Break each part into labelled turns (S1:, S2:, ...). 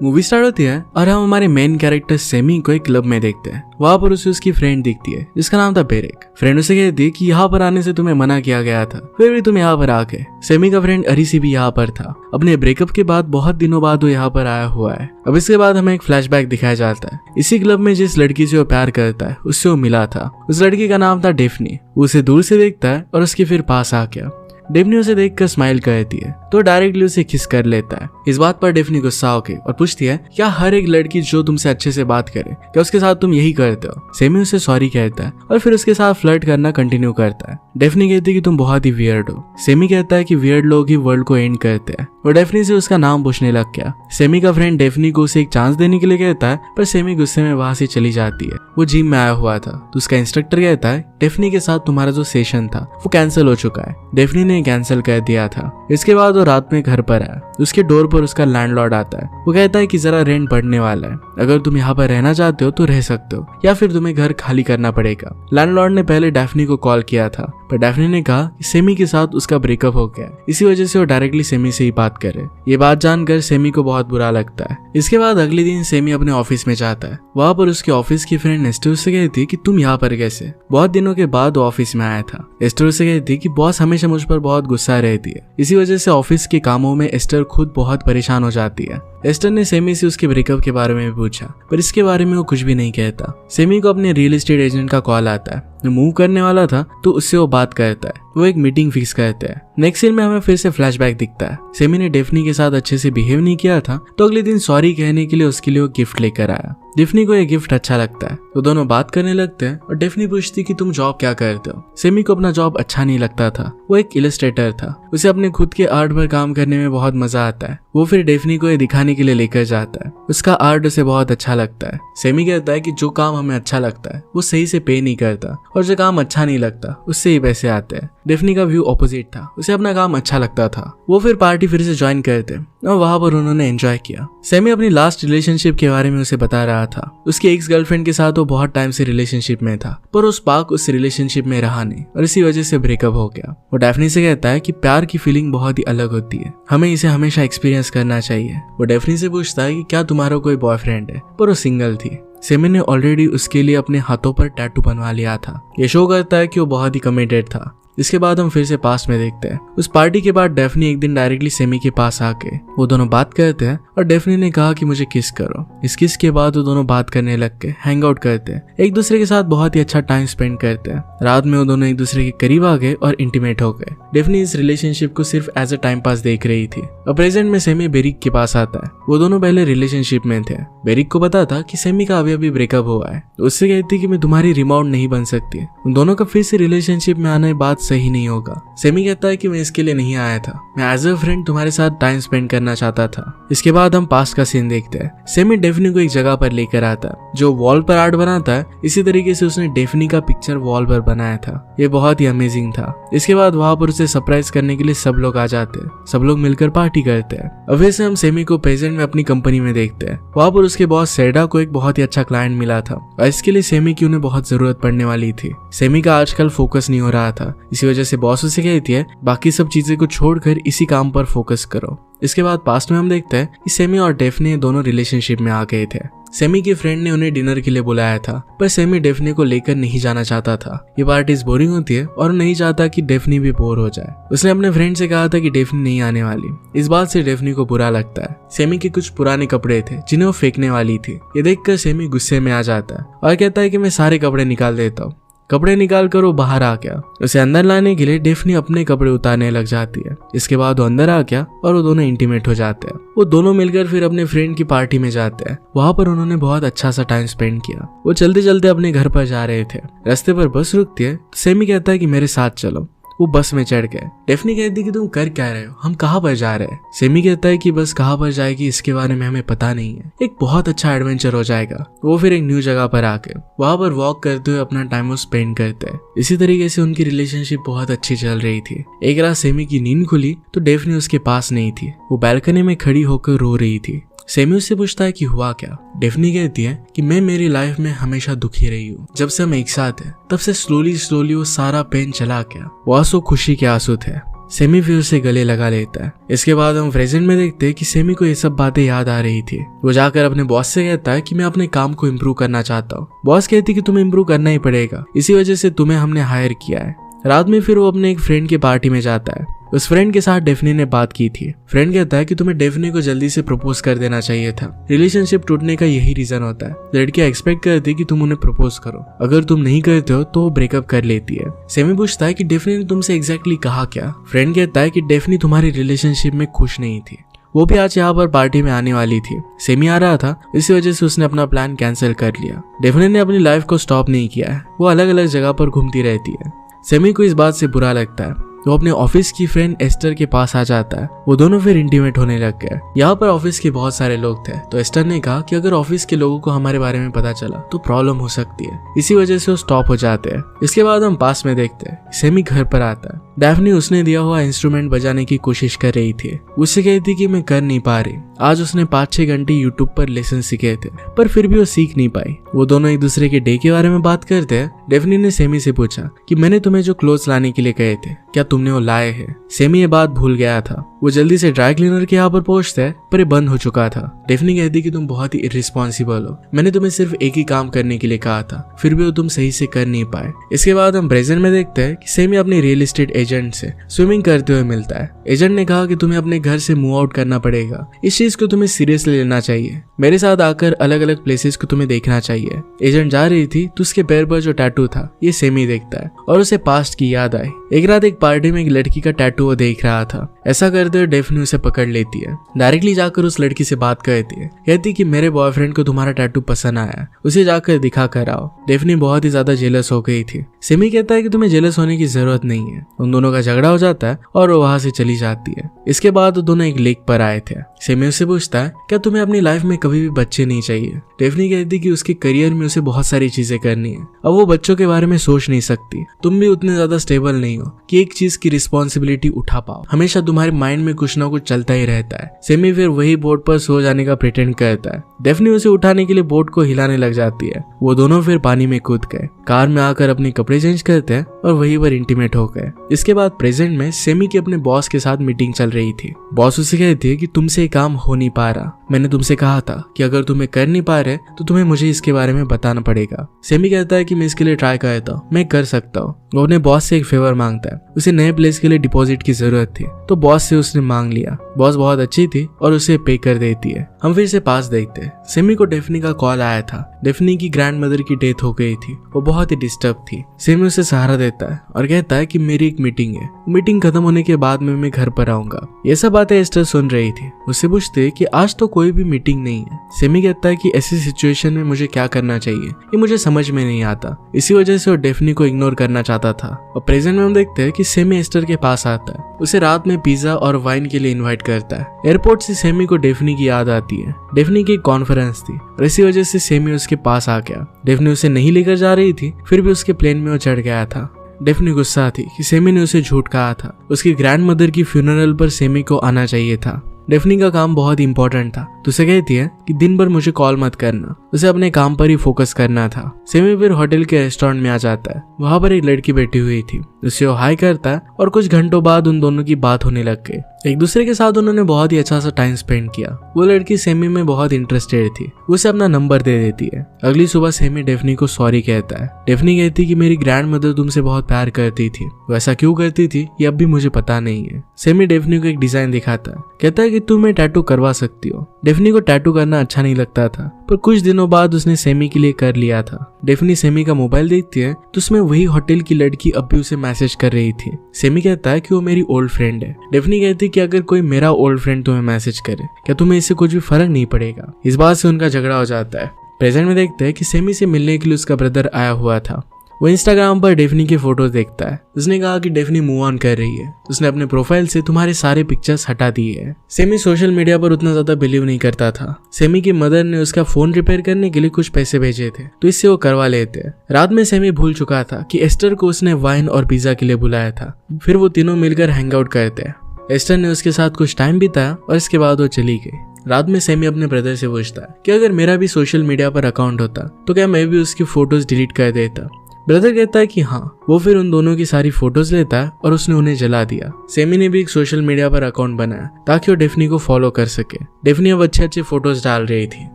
S1: Movie start होती है और हम हमारे मेन कैरेक्टर सेमी को एक क्लब में देखते हैं। वहां पर उसे उसकी फ्रेंड दिखती है जिसका नाम था बेरिक। फ्रेंड उसे कहती है कि यहाँ पर आने से तुम्हें मना किया गया था, फिर भी तुम यहाँ पर आ गए। सेमी का फ्रेंड अरिसी भी यहाँ पर था। अपने ब्रेकअप के बाद बहुत दिनों बाद वो यहाँ पर आया हुआ है। अब इसके बाद हमें एक फ्लैशबैक दिखाया जाता है। इसी क्लब में जिस लड़की से वो प्यार करता है उससे वो मिला था। उस लड़की का नाम था डेफनी। वो उसे दूर से देखता है और उसके फिर पास आ गया। डेफनी उसे देखकर स्माइल करती है तो डायरेक्टली उसे किस कर लेता है। इस बात पर डेफनी गुस्सा होके और पूछती है क्या हर एक लड़की जो तुमसे अच्छे से बात करे क्या उसके साथ तुम यही करते हो। सेमी उसे सॉरी कहता है और फिर उसके साथ फ्लर्ट करना कंटिन्यू करता है। डेफनी कहती है कि तुम बहुत ही वियर्ड हो। सेमी कहता है कि वियर्ड लोग ही वर्ल्ड को एंड करते हैं। वो डेफनी से उसका नाम पूछने लग गया। सेमी का फ्रेंड डेफनी को उसे एक चांस देने के लिए कहता है पर सेमी गुस्से में वहां से चली जाती है। वो जिम में आया हुआ था तो उसका इंस्ट्रक्टर कहता है डेफनी के साथ तुम्हारा जो सेशन था वो कैंसिल हो चुका है। डेफनी ने कैंसिल कर दिया था। इसके बाद वो रात में घर पर आया। उसके डोर पर उसका लैंडलॉर्ड आता है। वो कहता है कि जरा रेंट बढ़ने वाला है, अगर तुम यहाँ पर रहना चाहते हो तो रह सकते हो या फिर तुम्हें घर खाली करना पड़ेगा। लैंडलॉर्ड ने पहले डेफनी को कॉल किया था पर डेफनी ने कहा कि सेमी के साथ उसका ब्रेकअप हो गया, इसी वजह से वो डायरेक्टली सेमी से ही बात करे। ये बात जानकर सेमी को बहुत बुरा लगता है। इसके बाद अगले दिन सेमी अपने ऑफिस में जाता है। वहां पर उसके ऑफिस की फ्रेंड एस्टर उससे कहती है कि तुम यहाँ पर कैसे। बहुत दिनों के बाद वो ऑफिस में आया था। एस्टर उससे कहती है कि बॉस हमेशा मुझ पर बहुत गुस्सा रहती है, इसी वजह से ऑफिस के कामों में एस्टर खुद बहुत परेशान हो जाती है। एस्टर ने सेमी से उसके ब्रेकअप के बारे में पूछा पर इसके बारे में वो कुछ भी नहीं कहता। सेमी को अपने रियल एस्टेट एजेंट का कॉल आता है। वो मूव करने वाला था तो उससे वो बात करता है। वो एक मीटिंग फिक्स करते हैं। नेक्स्ट सीन में हमें फिर से फ्लैशबैक दिखता है। सेमी ने डेफनी के साथ अच्छे से बिहेव नहीं किया था तो अगले दिन सॉरी कहने के लिए उसके लिए वो गिफ्ट लेकर आया। डेफनी को यह गिफ्ट अच्छा लगता है। वो दोनों बात करने लगते हैं और डेफनी पूछती कि तुम जॉब क्या करते हो। सेमी को अपना जॉब अच्छा नहीं लगता था। वो एक इलस्ट्रेटर था। उसे अपने खुद के आर्ट पर काम करने में बहुत मजा आता है। वो फिर डेफनी को ये दिखाने के लिए लेकर जाता है। उसका आर्ट उसे बहुत अच्छा लगता है। सेमी कहता है कि जो काम हमें अच्छा लगता है वो सही से पे नहीं करता और जो काम अच्छा नहीं लगता उससे ही पैसे आते हैं। डेफनी का व्यू ऑपोजिट था। उसे अपना काम अच्छा लगता था। वो फिर पार्टी फिर से ज्वाइन करते और वहां पर उन्होंने एंजॉय किया। सेमी अपनी लास्ट रिलेशनशिप के बारे में उसे बता रहा था। उसकी एक्स गर्लफ्रेंड के साथ वो बहुत टाइम से रिलेशनशिप में था पर वो स्पार्क उस रिलेशनशिप में रहा नहीं और इसी वजह से ब्रेकअप हो गया। वो डेफनी से कहता है कि प्यार की फीलिंग बहुत ही अलग होती है, हमें इसे हमेशा एक्सपीरियंस करना चाहिए। वो डेफनी से पूछता है कि क्या तुम्हारा कोई बॉयफ्रेंड है, पर वो सिंगल थी। सेमी ने ऑलरेडी उसके लिए अपने हाथों पर टैटू बनवा लिया था। ये शो करता है कि वो बहुत ही कमिटेड था। इसके बाद हम फिर से पास्ट में देखते हैं। उस पार्टी के बाद डेफनी एक दिन डायरेक्टली सेमी के पास आके वो दोनों बात करते हैं और डेफनी ने कहा कि मुझे किस करो। इस किस के बाद वो दोनों बात करने लग के हैंग आउट करते हैं। एक दूसरे के साथ बहुत ही अच्छा टाइम स्पेंड करते हैं। रात में वो दोनों एक दूसरे के करीब आ गए और इंटीमेट हो गए। डेफनी इस रिलेशनशिप को सिर्फ एज अ टाइम पास देख रही थी। अब प्रेजेंट में सेमी बेरिक के पास आता है। वो दोनों पहले रिलेशनशिप में थे। बेरिक को पता था कि सेमी का अभी ब्रेकअप हुआ है। उससे कहती कि मैं तुम्हारी रिमाउंड नहीं बन सकती। उन दोनों का फिर से रिलेशनशिप में आना बात सही नहीं होगा। सेमी कहता है कि मैं इसके लिए नहीं आया था, मैं एज अ फ्रेंड तुम्हारे साथ टाइम स्पेंड करना चाहता था। इसके बाद हम पास्ट का सीन देखते हैं। सेमी डेफनी को एक जगह पर लेकर आता है जो वॉल पर आर्ट बनाता है। इसी तरीके से उसने डेफनी का पिक्चर वॉल पर बनाया था। ये बहुत ही अमेजिंग था। इसके बाद वहां पर उसे सरप्राइज करने के लिए सब लोग आ जाते हैं। सब लोग मिलकर पार्टी करते हैं। अब वैसे हम सेमी को प्रेजेंट में अपनी कंपनी में देखते हैं। वहां पर उसके बॉस सेडा को एक बहुत ही अच्छा क्लाइंट मिला था और इसके लिए सेमी की उन्हें बहुत जरूरत पड़ने वाली थी। सेमी का आजकल फोकस नहीं हो रहा था, इसी वजह से बॉस उसे कहती है बाकी सब चीजें को छोड़कर इसी काम पर फोकस करो। इसके बाद पास्ट में हम देखते हैं कि सेमी और डेफनी दोनों रिलेशनशिप में आ गए थे। सेमी की फ्रेंड ने उन्हें डिनर के लिए बुलाया था पर सेमी डेफनी को लेकर नहीं जाना चाहता था। ये पार्टी बोरिंग होती है और नहीं चाहता कि डेफनी भी बोर हो जाए। उसने अपने फ्रेंड से कहा था कि डेफनी नहीं आने वाली। इस बात से डेफनी को बुरा लगता है। सेमी के कुछ पुराने कपड़े थे जिन्हें वो फेंकने वाली थी। ये देखकर सेमी गुस्से में आ जाता है और कहता है कि मैं सारे कपड़े निकाल देता हूँ। कपड़े निकाल कर वो बाहर आ गया। उसे अंदर लाने के लिए डेफनी अपने कपड़े उतारने लग जाती है। इसके बाद वो अंदर आ गया और वो दोनों इंटीमेट हो जाते हैं। वो दोनों मिलकर फिर अपने फ्रेंड की पार्टी में जाते हैं। वहां पर उन्होंने बहुत अच्छा सा टाइम स्पेंड किया। वो चलते चलते अपने घर पर जा रहे थे। रास्ते पर बस रुकती है। सेमी कहता है कि मेरे साथ चलो। वो बस में चढ़ गए। डेफनी कहती कि तुम कर क्या रहे हो, हम कहाँ पर जा रहे हैं। सेमी कहता है कि बस कहाँ पर जाएगी इसके बारे में हमें पता नहीं है, एक बहुत अच्छा एडवेंचर हो जाएगा। वो फिर एक न्यू जगह पर आके वहां पर वॉक करते हुए अपना टाइम वो स्पेंड करते हैं। इसी तरीके से उनकी रिलेशनशिप बहुत अच्छी चल रही थी। एक रात सेमी की नींद खुली तो डेफनी उसके पास नहीं थी। वो बालकनी में खड़ी होकर रो रही थी। सेमी उससे पूछता है कि हुआ क्या। डेफनी कहती है कि मैं मेरी लाइफ में हमेशा दुखी रही हूँ। जब से हम एक साथ हैं तब से स्लोली वो सारा पेन चला गया। वो आंसू खुशी के आंसू थे। सेमी फिर उसे गले लगा लेता है। इसके बाद हम प्रेजेंट में देखते हैं कि सेमी को ये सब बातें याद आ रही थी। वो जाकर अपने बॉस से कहता है कि मैं अपने काम को इम्प्रूव करना चाहता हूँ। बॉस कहती कि तुम्हें इम्प्रूव करना ही पड़ेगा, इसी वजह से तुम्हें हमने हायर किया है। रात में फिर वो अपने एक फ्रेंड के पार्टी में जाता है। उस फ्रेंड के साथ डेफनी ने बात की थी। फ्रेंड कहता है कि तुम्हें डेफनी को जल्दी से प्रपोज कर देना चाहिए था। रिलेशनशिप टूटने का यही रीजन होता है। लड़कियां एक्सपेक्ट करती है कि तुम उन्हें प्रपोज करो, अगर तुम नहीं करते हो तो वो ब्रेकअप कर लेती है। सेमी पूछता है कि डेफनी ने तुमसे एग्जैक्टली कहा क्या। फ्रेंड कहता है कि डेफनी तुम्हारी रिलेशनशिप में खुश नहीं थी, वो भी आज यहाँ पर पार्टी में आने वाली थी। सेमी आ रहा था, इसी वजह से उसने अपना प्लान कैंसिल कर लिया। डेफनी ने अपनी लाइफ को स्टॉप नहीं किया है, वो अलग अलग जगह पर घूमती रहती है। सेमी को इस बात से बुरा लगता है। वो अपने ऑफिस की फ्रेंड एस्टर के पास आ जाता है। वो दोनों फिर इंटीमेट होने लग गए। यहाँ पर ऑफिस के बहुत सारे लोग थे, तो एस्टर ने कहा कि अगर ऑफिस के लोगों को हमारे बारे में पता चला तो प्रॉब्लम हो सकती है, इसी वजह से वो स्टॉप हो जाते हैं। इसके बाद हम पास में देखते हैं सेमी घर पर आता है। डैफ्नी उसने दिया हुआ इंस्ट्रूमेंट बजाने की कोशिश कर रही थी। उससे कहती कि मैं कर नहीं पा रही। आज उसने 5-6 घंटे यूट्यूब पर लेसन सीखे थे, पर फिर भी वो सीख नहीं पाई। वो दोनों एक दूसरे के डे के बारे में बात करते हैं। डेफनी ने सेमी से पूछा कि मैंने तुम्हें जो क्लोथ्स लाने के लिए कहे थे, क्या तुमने वो लाए हैं? सेमी ये बात भूल गया था। वो जल्दी से ड्राई क्लीनर के यहाँ पर पहुंचता है, पर ये बंद हो चुका था। डेफनी कहती कि तुम बहुत ही इर्रिस्पॉन्सिबल हो, मैंने तुम्हें सिर्फ एक ही काम करने के लिए कहा था, फिर भी वो तुम सही से कर नहीं पाए। इसके बाद हम प्रेजेंट में देखते हैं कि सेमी अपने रियल एस्टेट एजेंट से स्विमिंग करते हुए मिलता है। एजेंट ने कहा कि तुम्हें अपने घर से मूव आउट करना पड़ेगा, इस चीज को तुम्हें सीरियसली लेना चाहिए। मेरे साथ आकर अलग अलग प्लेसेस को तुम्हें देखना चाहिए। एजेंट जा रही थी तो उसके पैर पर जो टैटू था ये सेमी देखता है और उसे पास्ट की याद आई। एक रात एक पार्टी में एक लड़की का टैटू वो देख रहा था। ऐसा करते हुए डेफनी उसे पकड़ लेती है। डायरेक्टली जाकर उस लड़की से बात करती है। कहती कि मेरे बॉयफ्रेंड को तुम्हारा टैटू पसंद आया, उसे जाकर दिखा कर आओ। डेफनी बहुत ही ज्यादा जेलस हो गई थी। सेमी कहता है कि तुम्हें जेलस होने की जरूरत नहीं है। उन दोनों का झगड़ा हो जाता है और वो वहां से चली जाती है। इसके बाद वो दोनों एक लेक पर आए थे। सेमी उससे पूछता है क्या तुम्हें अपनी लाइफ में कभी भी बच्चे नहीं चाहिए? डेफनी कहती कि उसके करियर में उसे बहुत सारी चीजें करनी है, अब वो बच्चों के बारे में सोच नहीं सकती। तुम भी उतने ज्यादा स्टेबल नहीं हो कि एक चीज की रिस्पॉन्सिबिलिटी उठा पाओ। हमेशा तुम्हारे माइंड में कुछ ना कुछ चलता ही रहता है। सेमी फिर वही बोट पर सो जाने का प्रिटेंड करता है। डेफनी उसे उठाने के लिए बोट को हिलाने लग जाती है। वो दोनों फिर पानी में कूद गए। कार में आकर अपने कपड़े चेंज करते हैं और वहीं पर इंटीमेट हो गए। इसके बाद प्रेजेंट में सेमी की अपने बॉस के साथ मीटिंग चल रही थी। बॉस उसे कहती है कि तुमसे काम हो नहीं पा रहा, मैंने तुमसे कहा था कि अगर तुम्हें कर नहीं पा रहे तो तुम्हें मुझे इसके बारे में बताना पड़ेगा। सेमी कहता है कि मैं इसके लिए ट्राई करता हूँ, मैं कर सकता हूँ। वो अपने बॉस से एक फेवर मांगता है। उसे नए प्लेस के लिए डिपॉजिट की जरूरत थी तो बॉस से उसने मांग लिया। बॉस बहुत अच्छी थी और उसे पे कर देती है। हम फिर से पास देखते हैं। सेमी को डेफनी का कॉल आया था। डेफनी की ग्रैंडमदर की डेथ हो गई थी, वो बहुत ही डिस्टर्ब थी। सेमी उसे सहारा देता है और कहता है कि मेरी एक मीटिंग है, मीटिंग खत्म होने के बाद में मैं घर पर आऊंगा। ये सब बातें एस्टर सुन रही थी। उससे पूछते कि आज तो कोई भी मीटिंग नहीं है। सेमी कहता है कि ऐसी सिचुएशन में मुझे क्या करना चाहिए ये मुझे समझ में नहीं आता। इसी वजह से वो डेफनी को इग्नोर करना चाहता था। और प्रेजेंट में हम देखते हैं कि सेमी एस्टर के पास आता है, उसे रात में पिज्जा और वाइन के लिए इनवाइट करता है। एयरपोर्ट से सेमी को डेफनी की याद आती है। डेफनी की एक कॉन्फ्रेंस थी और इसी वजह से सेमी उसके पास आ गया। डेफनी उसे नहीं लेकर जा रही थी, फिर भी उसके प्लेन में वो चढ़ गया था। डेफनी गुस्सा थी कि सेमी ने उसे झूठ कहा था। उसकी ग्रैंडमदर की फ्यूनरल पर सेमी को आना चाहिए था। डेफनी का काम बहुत इंपॉर्टेंट था तो उसे कहती है कि दिन भर मुझे कॉल मत करना, उसे अपने काम पर ही फोकस करना था। सेमी फिर होटल के रेस्टोरेंट में आ जाता है। वहां पर एक लड़की बैठी हुई थी, उससे वो हाई करता है और कुछ घंटों बाद उन दोनों की बात होने लग गई। एक दूसरे के साथ उन्होंने बहुत ही अच्छा सा टाइम स्पेंड किया। वो लड़की सेमी में बहुत इंटरेस्टेड थी, उसे अपना नंबर दे देती है। अगली सुबह सेमी डेफनी को सॉरी कहता है। डेफनी कहती कि मेरी ग्रैंडमदर तुमसे बहुत प्यार करती थी, वो ऐसा क्यों करती थी ये अब भी मुझे पता नहीं है। सेमी डेफनी को एक डिजाइन दिखाता है, कहता है कि तुम मैं टैटू करवा सकती हो। डेफनी को टैटू करना अच्छा नहीं लगता था, पर कुछ दिनों बाद उसने सेमी के लिए कर लिया था। डेफनी सेमी का मोबाइल देखती है तो उसमें वही होटल की लड़की अब भी उसे मैसेज कर रही थी। सेमी कहता है कि वो मेरी ओल्ड फ्रेंड है। डेफनी कहती कि अगर कोई मेरा ओल्ड फ्रेंड तुम्हें मैसेज करे क्या तुम्हें इससे कुछ भी फर्क नहीं पड़ेगा। इस बात से उनका झगड़ा हो जाता है। प्रेजेंट में देखते हैं कि सेमी से मिलने के लिए उसका ब्रदर आया हुआ था। वो इंस्टाग्राम पर डेफनी के फोटोज देखता है। उसने कहा कि डेफनी मूव ऑन कर रही है, उसने अपने प्रोफाइल से तुम्हारे सारे पिक्चर्स हटा दिए हैं। सेमी सोशल मीडिया पर उतना ज्यादा बिलीव नहीं करता था। सेमी की मदर ने उसका फोन रिपेयर करने के लिए कुछ पैसे भेजे थे तो इससे वो करवा लेते हैं। रात में सेमी भूल चुका था कि एस्टर को उसने वाइन और पिज्जा के लिए बुलाया था। फिर वो तीनों मिलकर हैंग आउट करते हैं। एस्टर ने उसके साथ कुछ टाइम बिताया और इसके बाद वो चली गई। रात में सेमी अपने ब्रदर से पूछता है कि अगर मेरा भी सोशल मीडिया पर अकाउंट होता तो क्या मैं भी उसकी फोटोज डिलीट कर देता। ब्रदर कहता है कि हाँ। वो फिर उन दोनों की सारी फोटोज लेता है और उसने उन्हें जला दिया। सेमी ने भी एक सोशल मीडिया पर अकाउंट बनाया ताकि वो डेफनी को फॉलो कर सके। डेफनी अब अच्छे फोटोज डाल रही थी।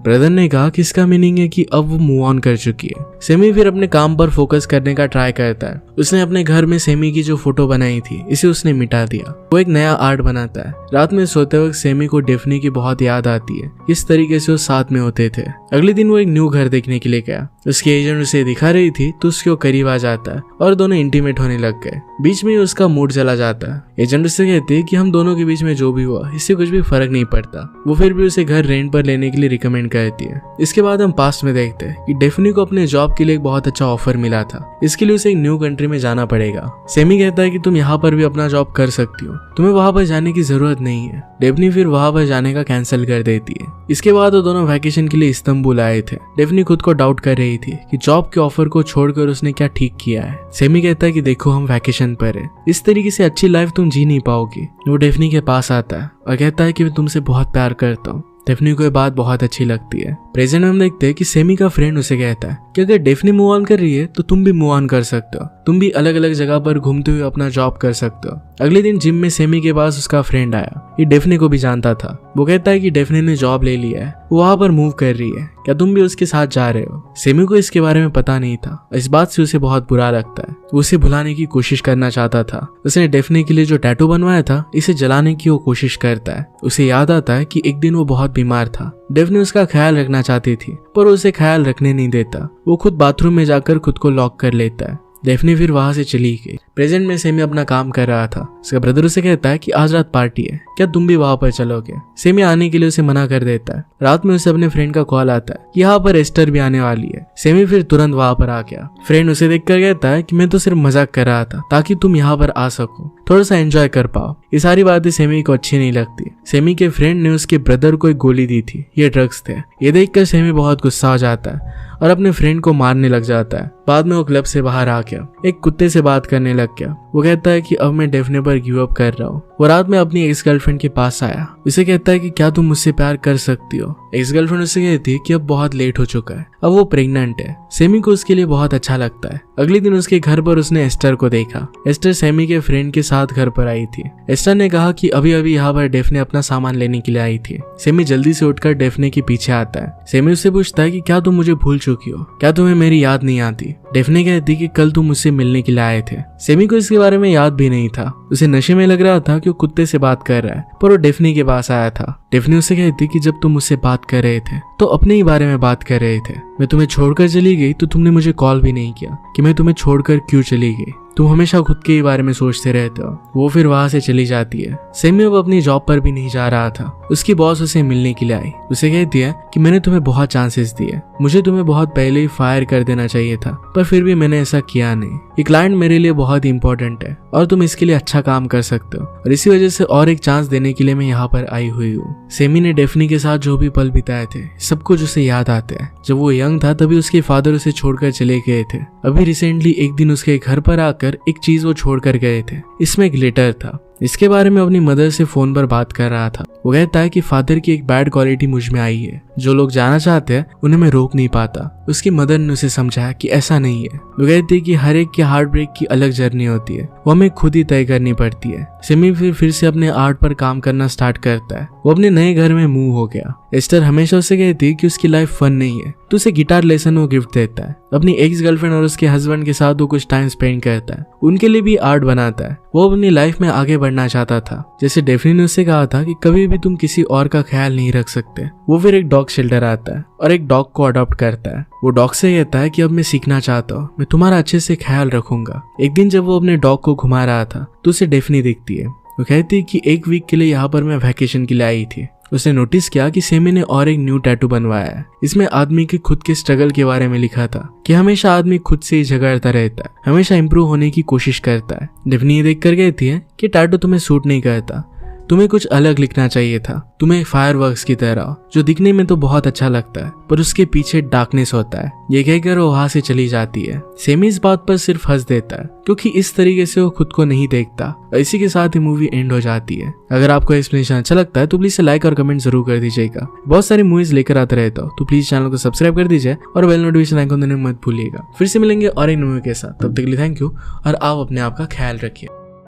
S1: ब्रदर ने कहा कि इसका मीनिंग है कि अब वो मूव ऑन कर चुकी है। सेमी फिर अपने काम पर फोकस करने का ट्राई करता है। उसने अपने घर में सेमी की जो फोटो बनाई थी इसे उसने मिटा दिया। वो एक नया आर्ट बनाता है। रात में सोते वक्त सेमी को डेफनी की बहुत याद आती है, इस तरीके से वो साथ में होते थे। अगले दिन वो एक न्यू घर देखने के लिए गया। उसकी एजेंट उसे दिखा रही थी तो उसके करीब आ जाता है और दोनों इंटीमेट होने लग गए। बीच में उसका मूड चला जाता है। एजेंट उससे कहती है कि हम दोनों के बीच में जो भी हुआ इससे कुछ भी फर्क नहीं पड़ता। वो फिर भी उसे घर रेंट पर लेने के लिए रिकमेंड करती है। इसके बाद हम पास्ट में देखते हैं कि डेफनी को अपने जॉब के लिए एक बहुत अच्छा ऑफर मिला था। इसके लिए उसे एक न्यू कंट्री में जाना पड़ेगा। सेमी कहता है कि तुम यहाँ पर भी अपना जॉब कर सकती हो, तुम्हें वहां पर जाने की जरूरत नहीं है। डेफनी फिर वहां पर जाने का कैंसिल कर देती है। इसके बाद वो दोनों वैकेशन के लिए इस्तांबुल आए थे। डेफनी खुद को डाउट कर रही थी कि जॉब के ऑफर को छोड़कर उसने क्या ठीक किया है। सेमी कहता है कि देखो हम वैकेशन पर है, इस तरीके से अच्छी लाइफ तुम जी नहीं पाओगी। वो डेफनी के पास आता है और कहता है कि मैं तुमसे बहुत प्यार करता हूँ। डेफनी को ये बात बहुत अच्छी लगती है। प्रेजेंट में हम देखते हैं कि सेमी का फ्रेंड उसे कहता है कि अगर डेफनी मूव ऑन कर रही है तो तुम भी मूव ऑन कर सकते हो, तुम भी अलग अलग जगह पर घूमते हुए अपना जॉब कर सकते हो। अगले दिन जिम में सेमी के पास उसका फ्रेंड आया। ये डेफनी को भी जानता था। वो कहता है कि डेफनी ने जॉब ले लिया है, वो वहां पर मूव कर रही है, क्या तुम भी उसके साथ जा रहे हो। सेमी को इसके बारे में पता नहीं था। इस बात से उसे बहुत बुरा लगता है। वो उसे भुलाने की कोशिश करना चाहता था। उसने डेफनी के लिए जो टैटू बनवाया था इसे जलाने की वो कोशिश करता है। उसे याद आता है कि एक दिन वो बहुत बीमार था। डेफनी उसका ख्याल रखना चाहती थी पर उसे ख्याल रखने नहीं देता। वो खुद बाथरूम में जाकर खुद को लॉक कर लेता है। डेफनी फिर वहां से चली गई। प्रेजेंट में सेमी अपना काम कर रहा था। उसका ब्रदर उसे कहता है कि आज रात पार्टी है, क्या तुम भी वहां पर चलोगे। सेमी आने के लिए उसे मना कर देता है। रात में उसे अपने फ्रेंड का कॉल आता है कि यहाँ पर एस्टर भी आने वाली है। सेमी फिर तुरंत वहां पर आ गया। फ्रेंड उसे देखकर कहता है कि मैं तो सिर्फ मजाक कर रहा था ताकि तुम यहाँ पर आ सको, थोड़ा सा एंजॉय कर पाओ। ये सारी बातें सेमी को अच्छी नहीं लगती। सेमी के फ्रेंड ने उसके ब्रदर को एक गोली दी थी, ये ड्रग्स थे। ये देखकर सेमी बहुत गुस्सा हो जाता है और अपने फ्रेंड को मारने लग जाता है। बाद में वो क्लब से बाहर आ गया, एक कुत्ते से बात करने लग गया। वो कहता है कि अब मैं डेफनी पर गिव अप कर रहा हूँ। वो रात में अपनी एक्स गर्लफ्रेंड के पास आया। उसे कहता है कि क्या तुम मुझसे प्यार कर सकती हो। एक्स गर्लफ्रेंड उससे कहती है कि अब बहुत लेट हो चुका है, अब वो प्रेग्नेंट है। सेमी को उसके लिए बहुत अच्छा लगता है। अगले दिन उसके घर पर उसने एस्टर को देखा। एस्टर सेमी के फ्रेंड के साथ घर पर आई थी। एस्टर ने कहा कि अभी अभी यहाँ पर डेफनी अपना सामान लेने के लिए आई थी। सेमी जल्दी से उठकर डेफनी के पीछे आता है। सेमी उससे पूछता है कि क्या तुम मुझे भूल चुकी हो, क्या तुम्हें मेरी याद नहीं आती। डेफनी कहती कि कल तुम मुझसे मिलने के लिए आए थे। सेमी को इसके बारे में याद भी नहीं था। उसे नशे में लग रहा था कि वो कुत्ते से बात कर रहा है, पर वो डेफनी के पास आया था। डेफनी उसे कहती कि जब तुम मुझसे बात कर रहे थे तो अपने ही बारे में बात कर रहे थे। मैं तुम्हें छोड़कर चली गई तो तुमने मुझे कॉल भी नहीं किया कि मैं तुम्हें छोड़कर क्यों चली गई। तुम हमेशा खुद के ही बारे में सोचते रहते हो। वो फिर वहां से चली जाती है। सेमी अब अपनी जॉब पर भी नहीं जा रहा था। उसकी बॉस उसे मिलने के लिए आई। उसे कहती है कि मैंने तुम्हें बहुत चांसेस दिए, मुझे तुम्हें बहुत पहले ही फायर कर देना चाहिए था, पर फिर भी मैंने ऐसा किया नहीं। ये क्लाइंट मेरे लिए बहुत इंपॉर्टेंट है और तुम इसके लिए अच्छा काम कर सकते हो, और इसी वजह से और एक चांस देने के लिए मैं यहाँ पर आई हुई हूँ। सेमी ने डेफनी के साथ जो भी पल बिताए थे सब कुछ उसे याद आते हैं। जब वो यंग था तभी उसके फादर उसे छोड़कर चले गए थे। अभी रिसेंटली एक दिन उसके घर पर आकर एक चीज वो छोड़कर गए थे। इसमें एक लेटर था। इसके बारे में अपनी मदर से फोन पर बात कर रहा था। वो कहता है कि फादर की एक बैड क्वालिटी मुझ में आई है, जो लोग जाना चाहते हैं उन्हें मैं रोक नहीं पाता। उसकी मदर ने उसे समझाया कि ऐसा नहीं है। वो कहती है कि हर एक की हार्ट ब्रेक की अलग जर्नी होती है, वो हमें खुद ही तय करनी पड़ती है। सेमी फिर से अपने आर्ट पर काम करना स्टार्ट करता है। वो अपने नए घर में मूव हो गया। एस्टर हमेशा उसे कहती है कि उसकी लाइफ फन नहीं है, तो उसे गिटार लेसन वो गिफ्ट देता है। अपनी एक्स गर्लफ्रेंड और उसके हस्बैंड के साथ वो कुछ टाइम स्पेंड करता है, उनके लिए भी आर्ट बनाता है। वो अपनी लाइफ में आगे बढ़ना चाहता था। जैसे डेफनी ने उससे कहा था कि कभी भी तुम किसी और का ख्याल नहीं रख सकते। वो फिर एक डॉग शेल्टर आता है और एक डॉग को अडॉप्ट करता है। वो डॉग से कहता है कि अब मैं सीखना चाहता हूँ, मैं तुम्हारा अच्छे से ख्याल रखूंगा। एक दिन जब वो अपने डॉग को घुमा रहा था तो उसे डेफनी दिखती है। वो कहती है कि एक वीक के लिए यहाँ पर मैं वैकेशन के लिए आई थी। उसने नोटिस किया कि सेमी ने और एक न्यू टैटू बनवाया है। इसमें आदमी के खुद के स्ट्रगल के बारे में लिखा था कि हमेशा आदमी खुद से ही झगड़ता रहता है, हमेशा इंप्रूव होने की कोशिश करता है। डेफनी ये देखकर कहती है कि टैटू तुम्हें सूट नहीं करता, तुम्हें कुछ अलग लिखना चाहिए था, तुम्हें फायरवर्क्स की तरह, जो दिखने में तो बहुत अच्छा लगता है पर उसके पीछे डार्कनेस होता है। ये कहकर वो वहां से चली जाती है। सेमी इस बात पर सिर्फ हंस देता है क्योंकि इस तरीके से वो खुद को नहीं देखता। इसी के साथ ही मूवी एंड हो जाती है। अगर आपको एक्सप्लेनेशन अच्छा लगता है तो प्लीज लाइक और कमेंट जरूर कर दीजिएगा। बहुत सारी मूवीज लेकर आते रहता हूँ तो प्लीज चैनल को सब्सक्राइब कर दीजिए और बेल नोटिफिकेशन आइकन देना मत भूलिएगा। फिर से मिलेंगे और एक मूवी के साथ, तब तक के लिए थैंक यू और आप अपने आप का ख्याल रखिए।